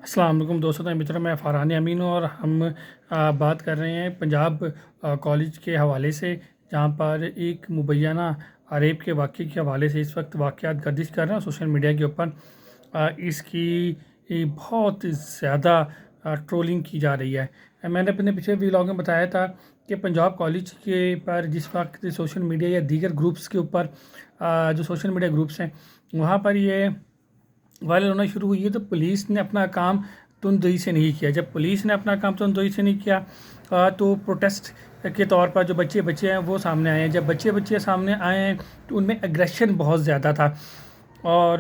अस्सलाम वालेकुम दोस्तों मित्रों, मैं फ़रहान अमीन हूँ और हम बात कर रहे हैं पंजाब कॉलेज के हवाले से, जहाँ पर एक मुबैना रेप के वाक़े के हवाले से इस वक्त वाक़यात गर्दिश कर रहे हैं सोशल मीडिया के ऊपर। इसकी बहुत ज़्यादा ट्रोलिंग की जा रही है। मैंने अपने पिछले व्लॉग में बताया था कि पंजाब कॉलेज के पर जिस वक्त सोशल मीडिया या दीगर ग्रुप्स के ऊपर जो सोशल मीडिया ग्रुप्स हैं वहाँ पर ये वायरल होना शुरू हुई है, तो पुलिस ने अपना काम तुनदही से नहीं किया। जब पुलिस ने अपना काम तुनदही से नहीं किया तो प्रोटेस्ट के तौर पर जो बच्चे बच्चे हैं वो सामने आए हैं। जब बच्चे बच्चे सामने आए हैं तो उनमें एग्रेशन बहुत ज़्यादा था। और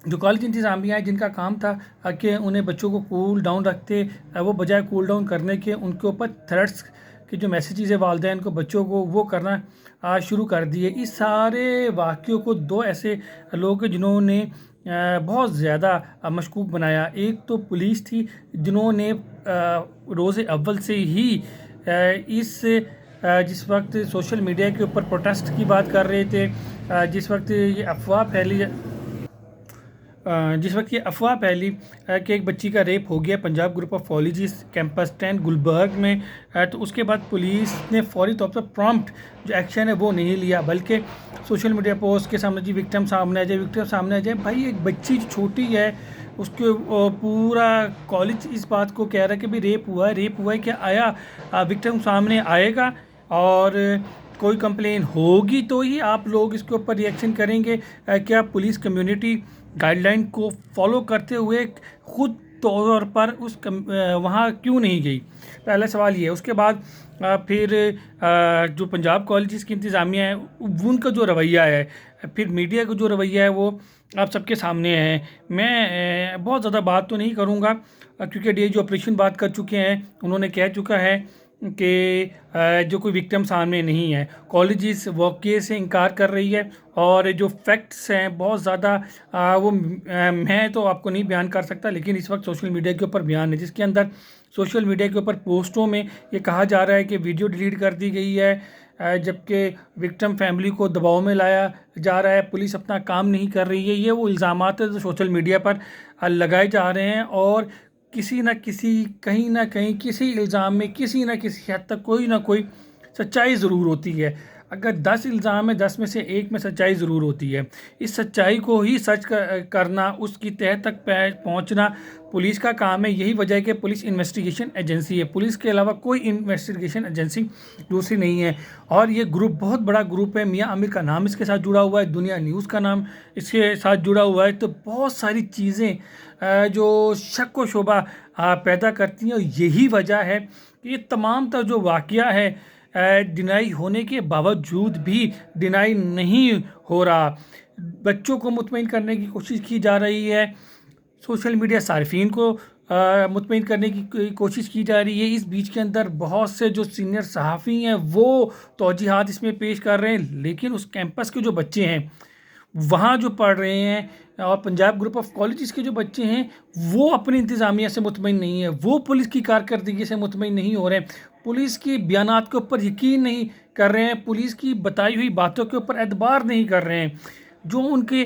जो कॉलेज इंतज़ामिया है जिनका काम था कि उन्हें बच्चों को कूल डाउन रखते, वो बजाय कूल डाउन करने के उनके ऊपर थ्रेट्स के जो मैसेजेस है वालिदैन को बच्चों को वो करना शुरू कर दिए। इस सारे वाक़यों को दो ऐसे लोग जिन्होंने बहुत ज़्यादा मशकूक बनाया। एक तो पुलिस थी जिन्होंने रोज़ अव्वल से ही जिस वक्त सोशल मीडिया के ऊपर प्रोटेस्ट की बात कर रहे थे, जिस वक्त ये अफवाह फैली कि एक बच्ची का रेप हो गया Punjab group of colleges campus 10 Gulberg में, तो उसके बाद पुलिस ने फौरी तौर पर प्रॉम्प्ट जो एक्शन है वो नहीं लिया, बल्कि सोशल मीडिया पोस्ट के सामने जी विक्टिम सामने आ जाए। भाई एक बच्ची जो छोटी है उसके पूरा कॉलेज इस बात को कह रहा है कि भाई रेप हुआ है, क्या आया विक्टिम सामने आएगा और कोई कंप्लेन होगी तो ही आप लोग इसके ऊपर रिएक्शन करेंगे। क्या पुलिस कम्युनिटी गाइडलाइन को फॉलो करते हुए खुद तौर पर वहाँ क्यों नहीं गई? पहला सवाल ये है। उसके बाद फिर जो पंजाब कॉलेजेस की इंतज़ामिया है उनका जो रवैया है, फिर मीडिया का जो रवैया है वो आप सबके सामने है। मैं बहुत ज़्यादा बात तो नहीं करूँगा क्योंकि डी जो ऑपरेशन बात कर चुके हैं, उन्होंने कह चुका है कि जो कोई विक्टिम सामने नहीं है। कॉलेजेस वाक़े से इनकार कर रही है और जो फैक्ट्स हैं बहुत ज़्यादा वो मैं तो आपको नहीं बयान कर सकता, लेकिन इस वक्त सोशल मीडिया के ऊपर बयान है जिसके अंदर सोशल मीडिया के ऊपर पोस्टों में ये कहा जा रहा है कि वीडियो डिलीट कर दी गई है, जबकि विक्टिम फैमिली को दबाव में लाया जा रहा है, पुलिस अपना काम नहीं कर रही है। ये वो इल्ज़ामात है जो सोशल मीडिया पर लगाए जा रहे हैं और किसी न किसी कहीं ना कहीं किसी इल्ज़ाम में किसी न किसी हद तक कोई ना कोई सच्चाई ज़रूर होती है। अगर 10 इल्ज़ाम है 10 में से एक में सच्चाई ज़रूर होती है। इस सच्चाई को ही सच करना, उसकी तह तक पहुंचना पुलिस का काम है। यही वजह है कि पुलिस इन्वेस्टिगेशन एजेंसी है, पुलिस के अलावा कोई इन्वेस्टिगेशन एजेंसी दूसरी नहीं है। और ये ग्रुप बहुत बड़ा ग्रुप है, मियाँ आमिर का नाम इसके साथ जुड़ा हुआ है, दुनिया न्यूज़ का नाम इसके साथ जुड़ा हुआ है। तो बहुत सारी चीज़ें जो शक व शुबा पैदा करती हैं और यही वजह है कि ये तमाम तर जो वाक़या है डिनाई होने के बावजूद भी डिनाई नहीं हो रहा। बच्चों को मुतमईन करने की कोशिश की जा रही है, सोशल मीडिया सार्फिन को मुतमईन करने की कोशिश की जा रही है। इस बीच के अंदर बहुत से जो सीनियर सहाफ़ी हैं वो तौजीहात इसमें पेश कर रहे हैं, लेकिन उस कैंपस के जो बच्चे हैं वहाँ जो पढ़ रहे हैं और पंजाब ग्रुप ऑफ कॉलेजेस के जो बच्चे हैं वो अपनी इंतज़ामिया से मुतमईन नहीं है, वो पुलिस की कारकर्दगी से मुतमईन नहीं हो रहे हैं, पुलिस की बयानात के ऊपर यकीन नहीं कर रहे हैं, पुलिस की बताई हुई बातों के ऊपर एतबार नहीं कर रहे हैं। जो उनके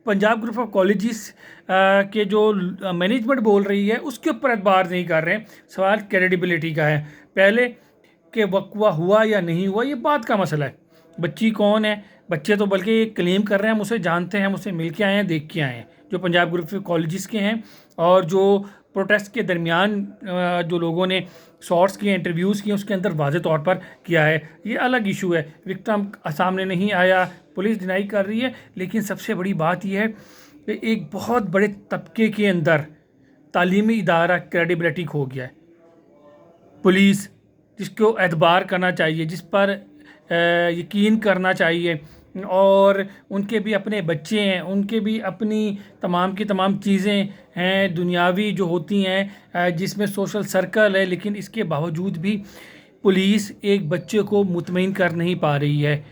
पंजाब ग्रुप ऑफ कॉलेजेस के जो मैनेजमेंट बोल रही है उसके ऊपर एतबार नहीं कर रहे हैं। सवाल क्रेडिबिलिटी का है। पहले कि वक़्वा हुआ या नहीं हुआ ये बात का मसला है। बच्ची कौन है? बच्चे तो बल्कि क्लेम कर रहे हैं हम उसे जानते हैं, हम उसे मिल के आए हैं, देख के आए हैं, जो पंजाब ग्रुप ऑफ कॉलेजेस के हैं। और जो प्रोटेस्ट के दरमियान जो लोगों ने शॉर्ट्स किए, इंटरव्यूज़ किए, उसके अंदर वाज़े तौर पर किया है। ये अलग इशू है, विक्टिम सामने नहीं आया, पुलिस डिनाई कर रही है। लेकिन सबसे बड़ी बात यह है कि एक बहुत बड़े तबके के अंदर तालीमी इदारा क्रेडिबिलिटी खो गया है। पुलिस जिसको एतबार करना चाहिए, जिस पर यकीन करना चाहिए, और उनके भी अपने बच्चे हैं, उनके भी अपनी तमाम की तमाम चीज़ें हैं दुनियावी जो होती हैं, जिसमें सोशल सर्कल है, लेकिन इसके बावजूद भी पुलिस एक बच्चे को मुतमईन कर नहीं पा रही है।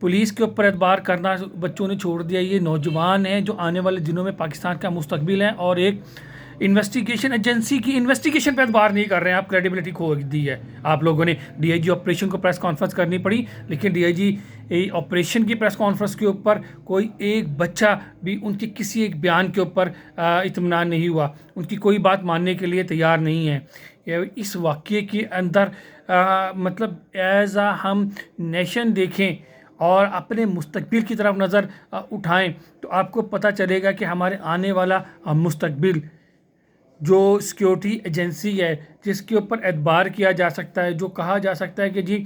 पुलिस के ऊपर एतबार करना बच्चों ने छोड़ दिया। ये नौजवान हैं जो आने वाले दिनों में पाकिस्तान का मुस्तकबिल है और एक इन्वेस्टिगेशन एजेंसी की इन्वेस्टिगेशन पे एतबार नहीं कर रहे हैं। आप क्रेडिबिलिटी खो दी है आप लोगों ने। डीआईजी ऑपरेशन को प्रेस कॉन्फ्रेंस करनी पड़ी, लेकिन डीआईजी ऑपरेशन की प्रेस कॉन्फ्रेंस के ऊपर कोई एक बच्चा भी उनके किसी एक बयान के ऊपर इत्मीनान नहीं हुआ, उनकी कोई बात मानने के लिए तैयार नहीं है। इस वाक़ये के अंदर मतलब एज आ हम नेशन देखें और अपने मुस्तकबिल की तरफ नज़र उठाएं तो आपको पता चलेगा कि हमारे आने वाला मुस्तकबिल जो सिक्योरिटी एजेंसी है जिसके ऊपर एतबार किया जा सकता है, जो कहा जा सकता है कि जी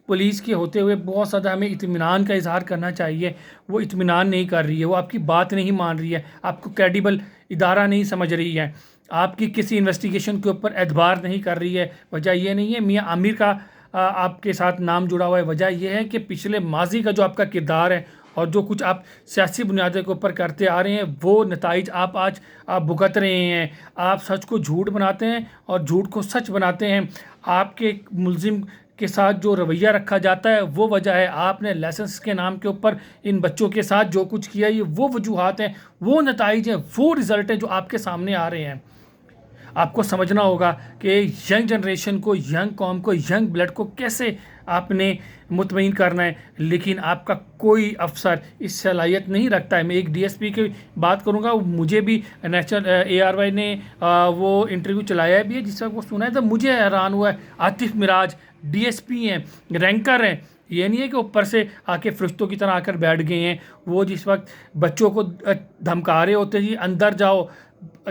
पुलिस के होते हुए बहुत ज़्यादा हमें इत्मीनान का इजहार करना चाहिए, वो इत्मीनान नहीं कर रही है, वो आपकी बात नहीं मान रही है, आपको क्रेडिबल इदारा नहीं समझ रही है, आपकी किसी इन्वेस्टिगेशन के ऊपर एतबार नहीं कर रही है। वजह यह नहीं है मियाँ आमिर का आपके साथ नाम जुड़ा हुआ है, वजह यह है कि पिछले माजी का जो आपका किरदार है और जो कुछ आप सियासी बुनियादों के ऊपर करते आ रहे हैं वो नताइज आप आज आप भुगत रहे हैं। आप सच को झूठ बनाते हैं और झूठ को सच बनाते हैं। आपके मुलजिम के साथ जो रवैया रखा जाता है वो वजह है। आपने लाइसेंस के नाम के ऊपर इन बच्चों के साथ जो कुछ किया, ये वो वजूहात हैं, वो नताइज हैं, वो रिज़ल्ट हैं जो आपके सामने आ रहे हैं। आपको समझना होगा कि यंग जनरेशन को, यंग कौम को, यंग ब्लड को कैसे आपने मुतमईन करना है, लेकिन आपका कोई अफसर इस सलाहियत नहीं रखता है। मैं एक डीएसपी की बात करूंगा, मुझे भी नेशनल एआरवाई ने वो इंटरव्यू चलाया भी है, जिस वक्त वो सुना है तो मुझे हैरान हुआ है। आतिफ मिराज डीएसपी हैं, रैंकर हैं, ये नहीं है कि ऊपर से आके फरिश्तों की तरह आकर बैठ गए हैं। वो जिस वक्त बच्चों को धमका रहे होते जी अंदर जाओ,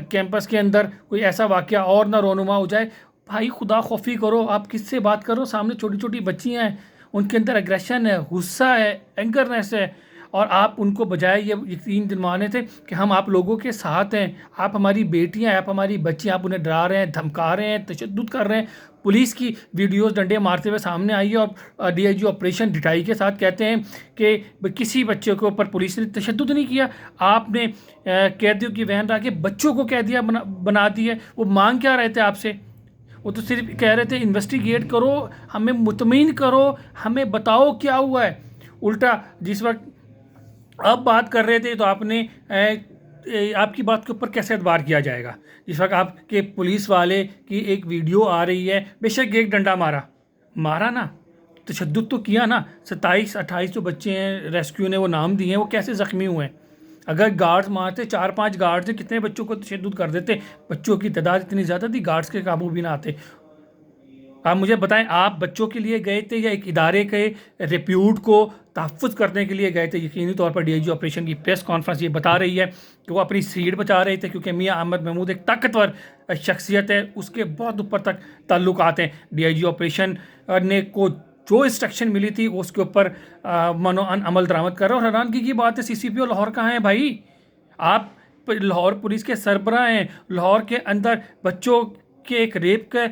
कैंपस के अंदर कोई ऐसा वाक़या और ना रोनुमा हो जाए, भाई खुदा खौफी करो। आप किससे बात करो, सामने छोटी छोटी बच्चियाँ हैं, उनके अंदर एग्रेशन है, गुस्सा है, एंगरनेस है, और आप उनको बजाय ये यकीन दिलवाने थे कि हम आप लोगों के साथ हैं, आप हमारी बेटियां, आप हमारी बच्चियां, आप उन्हें डरा रहे हैं, धमका रहे हैं, तशद्दुद कर रहे हैं। पुलिस की वीडियोस डंडे मारते हुए सामने आई है और डीआईजी ऑपरेशन ढिठाई के साथ कहते हैं कि किसी बच्चे के ऊपर पुलिस ने तशद्दुद नहीं किया। आपने कैदियों की वैन रख के बच्चों को कैदिया बना दी है। वो मांग क्या रहे थे आपसे? वो तो सिर्फ कह रहे थे इन्वेस्टिगेट करो, हमें मुतमईन करो, हमें बताओ क्या हुआ है। उल्टा जिस वक्त अब बात कर रहे थे तो आपने आपकी बात के ऊपर कैसे एतबार किया जाएगा? जिस वक्त आपके पुलिस वाले की एक वीडियो आ रही है, बेशक एक डंडा मारा ना, तशद्दुद तो किया ना। 27-28 जो बच्चे हैं रेस्क्यू ने वो नाम दिए हैं, वो कैसे ज़ख्मी हुए हैं? अगर गार्ड्स मारते, 4-5 गार्ड्स ने कितने बच्चों को तशद्दुद कर देते। बच्चों की तादाद इतनी ज़्यादा थी, गार्ड्स के काबू भी ना आते। आप मुझे बताएं, आप बच्चों के लिए गए थे या एक इदारे के रिप्यूट को तहफ़्फ़ुज़ करने के लिए गए थे? यकीनी तौर पर डीआईजी ऑपरेशन की प्रेस कॉन्फ्रेंस ये बता रही है कि वो अपनी सीट बचा रहे थे, क्योंकि मियां अहमद महमूद एक ताकतवर शख्सियत है, उसके बहुत ऊपर तक ताल्लुकात हैं। डीआईजी ऑपरेशन ने को जो इंस्ट्रक्शन मिली थी उसके ऊपर मनो अमल दरामद कर रहा है। और हैरानगी की बात है, सीसीपीओ लाहौर कहाँ है भाई? आप लाहौर पुलिस के सरबराह हैं, लाहौर के अंदर बच्चों के एक रेप का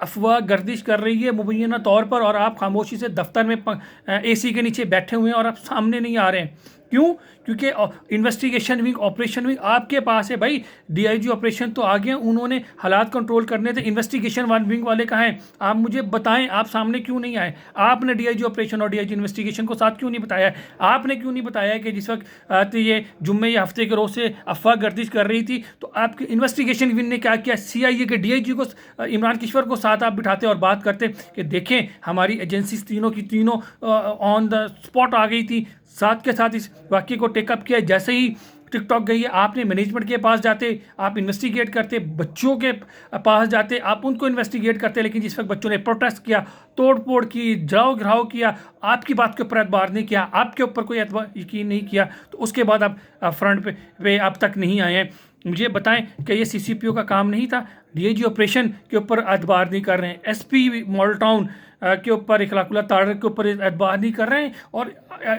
अफवाह गर्दिश कर रही है मुबैना तौर पर, और आप खामोशी से दफ्तर में एसी के नीचे बैठे हुए हैं और आप सामने नहीं आ रहे हैं। क्यों? क्योंकि इन्वेस्टिगेशन विंग, ऑपरेशन विंग आपके पास है भाई। डीआईजी ऑपरेशन तो आ गए, उन्होंने हालात कंट्रोल करने थे। इन्वेस्टिगेशन वन विंग वाले कहाँ हैं? आप मुझे बताएं, आप सामने क्यों नहीं आए? आपने डीआईजी ऑपरेशन और डीआईजी इन्वेस्टिगेशन को साथ क्यों नहीं बताया? आपने क्यों नहीं बताया कि जिस वक्त ये जुम्मे या हफ्ते के रोज़ से अफवाह गर्दिश कर रही थी तो आपके इन्वेस्टिगेशन विंग ने क्या किया? सीआईए के डीआईजी को, इमरान किश्वर को साथ आप बिठाते और बात करते कि देखें हमारी एजेंसी तीनों की तीनों ऑन द स्पॉट आ गई थी, साथ के साथ इस वाक़ये को टेकअप किया। जैसे ही टिकटॉक गई है, आपने मैनेजमेंट के पास जाते, आप इन्वेस्टिगेट करते, बच्चों के पास जाते, आप उनको इन्वेस्टिगेट करते। लेकिन जिस वक्त बच्चों ने प्रोटेस्ट किया, तोड़ फोड़ की, जलाओ घिराव किया, आपकी बात के ऊपर एतबार नहीं किया, आपके ऊपर कोई यकीन नहीं किया, तो उसके बाद आप फ्रंट पे अब तक नहीं आए हैं। मुझे बताएं कि ये सीसीपीओ का काम नहीं था? डीआईजी ऑपरेशन के ऊपर एतबार नहीं कर रहे हैं, एसपी मॉडल टाउन के ऊपर, इखलाकुल्लाह तारक के ऊपर एतबार नहीं कर रहे हैं, और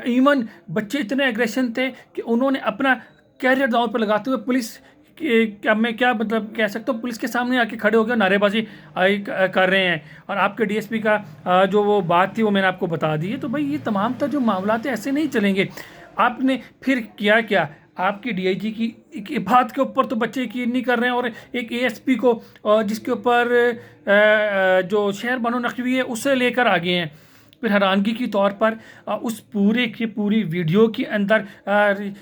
इवन बच्चे इतने एग्रेशन थे कि उन्होंने अपना कैरियर दांव पर लगाते हुए पुलिस क्या, मैं क्या मतलब कह सकता हूँ, पुलिस के सामने आके खड़े होकर नारेबाजी कर रहे हैं। और आपके डीएसपी का जो वो बात थी वो मैंने आपको बता दी है। तो भाई ये तमाम तर जो मामला थे ऐसे नहीं चलेंगे। आपने फिर किया क्या? आपकी डीआईजी की बात के ऊपर तो बच्चे यकीन नहीं कर रहे हैं, और एक एएसपी को जिसके ऊपर जो शहर बनो नकवी है उससे लेकर आ गए हैं। फिर हैरानगी के तौर पर उस पूरे की पूरी वीडियो के अंदर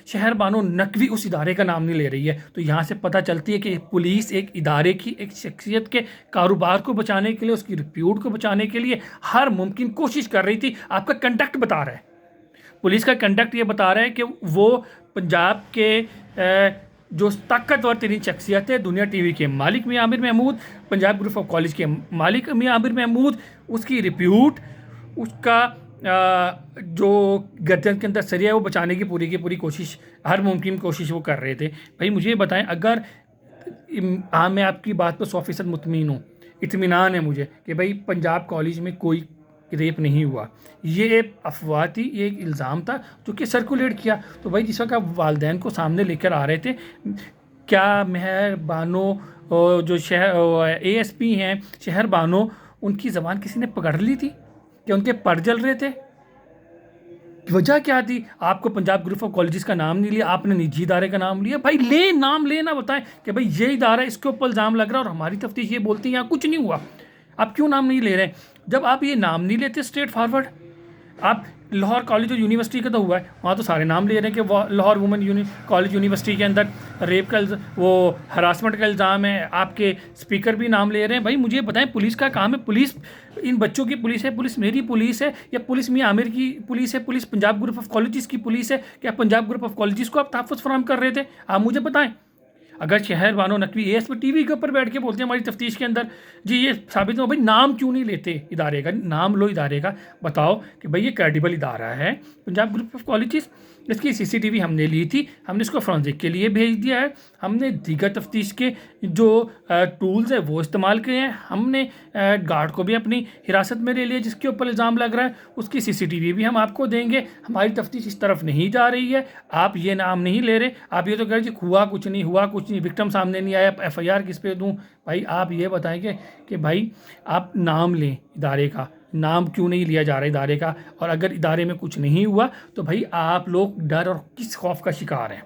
शहर बानो नकवी उस इदारे का नाम नहीं ले रही है। तो यहाँ से पता चलती है कि पुलिस एक इदारे की, एक शख्सियत के कारोबार को बचाने के लिए, उसकी रिप्यूट को बचाने के लिए हर मुमकिन कोशिश कर रही थी। आपका कंडक्ट बता रहा है, पुलिस का कंडक्ट ये बता रहा है कि वो पंजाब के जो ताकतवर तरीन शख्सियत है, दुनिया टीवी के मालिक Mian Amir Mahmood, Punjab group of college के मालिक मियां आमिर महमूद, उसकी रिप्यूट, उसका जो गर्दन के अंदर सरिया है वो बचाने की पूरी कोशिश, हर मुमकिन कोशिश वो कर रहे थे। भाई मुझे बताएं, अगर मैं आपकी बात पर 100% मुतमिन हूँ, इत्मीनान है मुझे कि भाई पंजाब कॉलेज में कोई रेप नहीं हुआ, ये एक अफवाह थी, ये एक इल्ज़ाम था जो कि सर्कुलेट किया। तो भाई जिस वक्त आप वालदैन को सामने लेकर आ रहे थे, क्या मेहर बानो जो शहर ASP हैं शहर बानो, उनकी ज़बान किसी ने पकड़ ली थी? क्या उनके पर जल रहे थे? वजह क्या थी? आपको पंजाब ग्रुप ऑफ कॉलेजेस का नाम नहीं लिया, आपने निजी इदारे का नाम लिया। भाई नाम लेना बताएं कि भाई ये इदारा, इसके ऊपर इल्ज़ाम लग रहा है और हमारी तफ्तीश ये बोलती है यहाँ कुछ नहीं हुआ। आप क्यों नाम नहीं ले रहे? जब आप ये नाम नहीं लेते स्ट्रेट फॉरवर्ड, आप लाहौर कॉलेज और यूनिवर्सिटी का तो हुआ है, वहाँ तो सारे नाम ले रहे हैं कि वो लाहौर वुमेन कॉलेज यूनिवर्सिटी के अंदर रेप का वो हरासमेंट का इल्ज़ाम है, आपके स्पीकर भी नाम ले रहे हैं। भाई मुझे बताएं, पुलिस का काम है, पुलिस इन बच्चों की पुलिस है, पुलिस मेरी पुलिस है, या पुलिस मियां आमिर की पुलिस है, police Punjab group of colleges की पुलिस है? क्या पंजाब ग्रुप ऑफ कॉलेजेस को आप तहफ़्फ़ुज़ फराहम कर रहे थे? आप मुझे बताएं। अगर शहर बानो नकवी ASP टीवी के ऊपर बैठ के बोलते हैं हमारी तफ्तीश के अंदर, जी ये साबित हो, भाई नाम क्यों नहीं लेते इदारे का? नाम लो इदारे का, बताओ कि भाई ये क्रेडिबल इदारा है पंजाब ग्रुप ऑफ कॉलेजेस, इसकी CCTV हमने ली थी, हमने इसको फोरेंसिक के लिए भेज दिया है, हमने दीगर तफ्तीश के जो टूल्स है वो इस्तेमाल किए हैं, हमने गार्ड को भी अपनी हिरासत में ले लिया जिसके ऊपर इल्ज़ाम लग रहा है, उसकी CCTV भी हम आपको देंगे। हमारी तफ्तीश इस तरफ नहीं जा रही है, आप ये नाम नहीं ले रहे, आप ये तो कह रहे जी हुआ कुछ नहीं, विक्टिम सामने नहीं आया, FIR किस पे दूँ? भाई आप ये बताएंगे कि भाई आप नाम लें इदारे का, नाम क्यों नहीं लिया जा रहा इदारे का? और अगर इदारे में कुछ नहीं हुआ तो भाई आप लोग डर और किस खौफ का शिकार हैं?